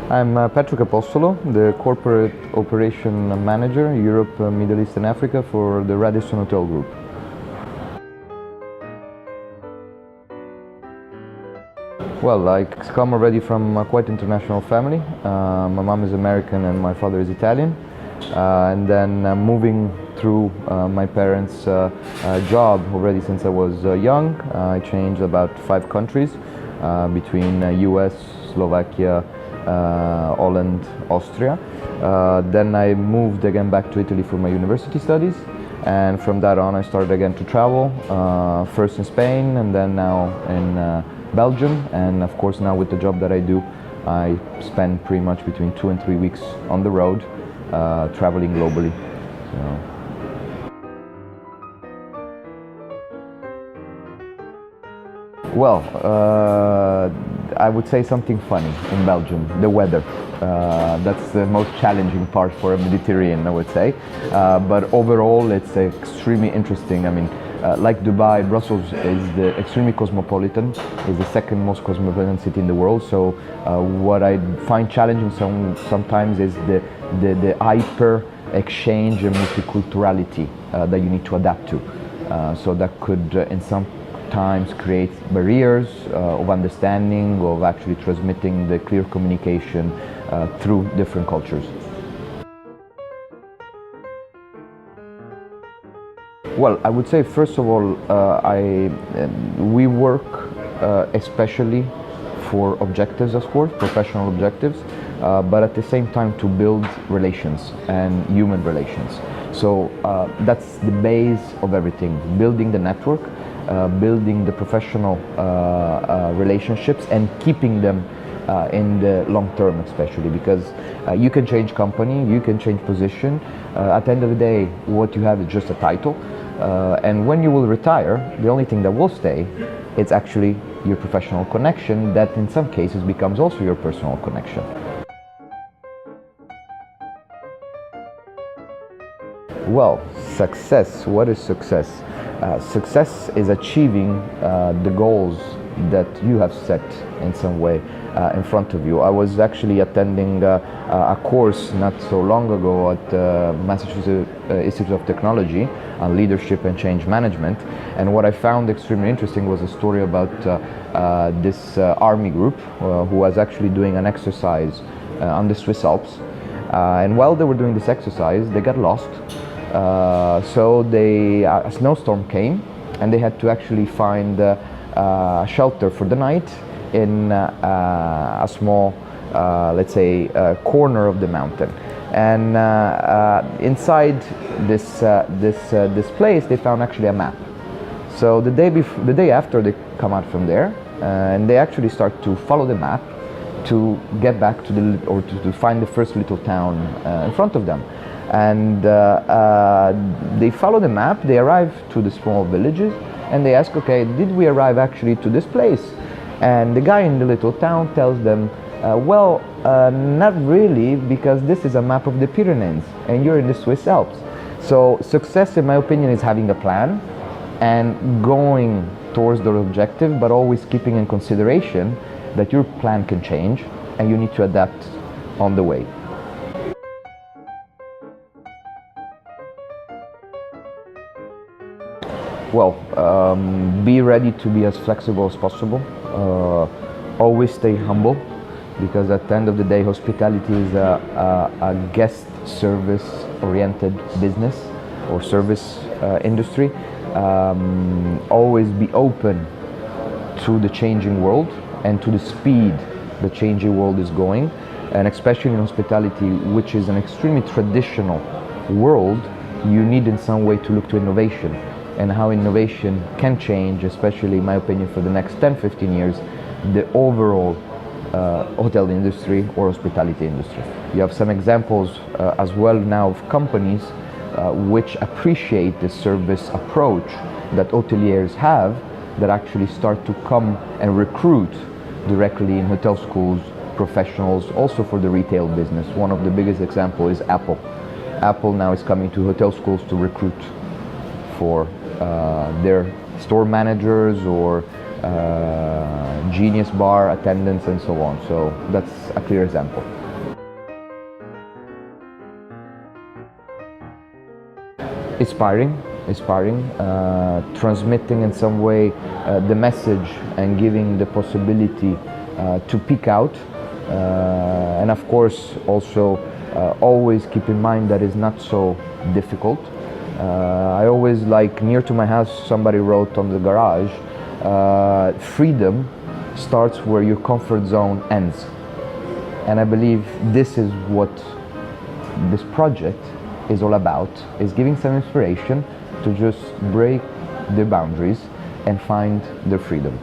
I'm Patrick Apostolo, the Corporate Operation Manager, Europe, Middle East and Africa for the Radisson Hotel Group. Well, I come already from a quite international family. My mom is American and my father is Italian. And then moving through my parents' job already since I was young. I changed about 5 countries between US, Slovakia, Holland, Austria. Then I moved again back to Italy for my university studies, and from that on I started again to travel, first in Spain and then now in Belgium, and of course now with the job that I do I spend pretty much between 2 and 3 weeks on the road, traveling globally. Well, I would say something funny in Belgium, the weather. That's the most challenging part for a Mediterranean, I would say. But overall, it's extremely interesting. I mean, like Dubai, Brussels is extremely cosmopolitan, is the second most cosmopolitan city in the world. So what I find challenging sometimes is the hyper exchange and multiculturality that you need to adapt to. So that could, in some times, create barriers of understanding, of actually transmitting the clear communication through different cultures. Well, I would say first of all, we work especially for objectives, of course, professional objectives, but at the same time to build relations and human relations. So that's the base of everything, building the network, building the professional relationships and keeping them in the long term, especially because you can change company, you can change position. At the end of the day, what you have is just a title, and when you will retire, the only thing that will stay is actually your professional connection that in some cases becomes also your personal connection. Well, success. What is success? Success is achieving the goals that you have set in some way in front of you. I was actually attending a course not so long ago at Massachusetts Institute of Technology on leadership and change management, and what I found extremely interesting was a story about this army group who was actually doing an exercise on the Swiss Alps, and while they were doing this exercise they got lost. So a snowstorm came and they had to actually find shelter for the night in a small, let's say, corner of the mountain. And inside this place they found actually a map. So the day after they come out from there, and they actually start to follow the map to get back to to find the first little town in front of them. And they follow the map, they arrive to the small villages, and they ask, okay, did we arrive actually to this place? And the guy in the little town tells them, well, not really, because this is a map of the Pyrenees, and you're in the Swiss Alps. So success, in my opinion, is having a plan and going towards the objective, but always keeping in consideration that your plan can change, and you need to adapt on the way. Well, be ready to be as flexible as possible. Always stay humble, because at the end of the day, hospitality is a guest service oriented business or service industry. Always be open to the changing world and to the speed the changing world is going, and especially in hospitality, which is an extremely traditional world, you need in some way to look to innovation and how innovation can change, especially in my opinion for the next 10-15 years, the overall hotel industry or hospitality industry. You have some examples as well now of companies which appreciate the service approach that hoteliers have, that actually start to come and recruit directly in hotel schools professionals also for the retail business. One of the biggest examples is Apple. Apple now is coming to hotel schools to recruit for their store managers or genius bar attendance, and so on. So that's a clear example. Inspiring, transmitting in some way the message and giving the possibility to peek out, and of course also always keep in mind that it's not so difficult. I always, like, near to my house, somebody wrote on the garage, freedom starts where your comfort zone ends. And I believe this is what this project is all about, is giving some inspiration to just break the boundaries and find their freedom.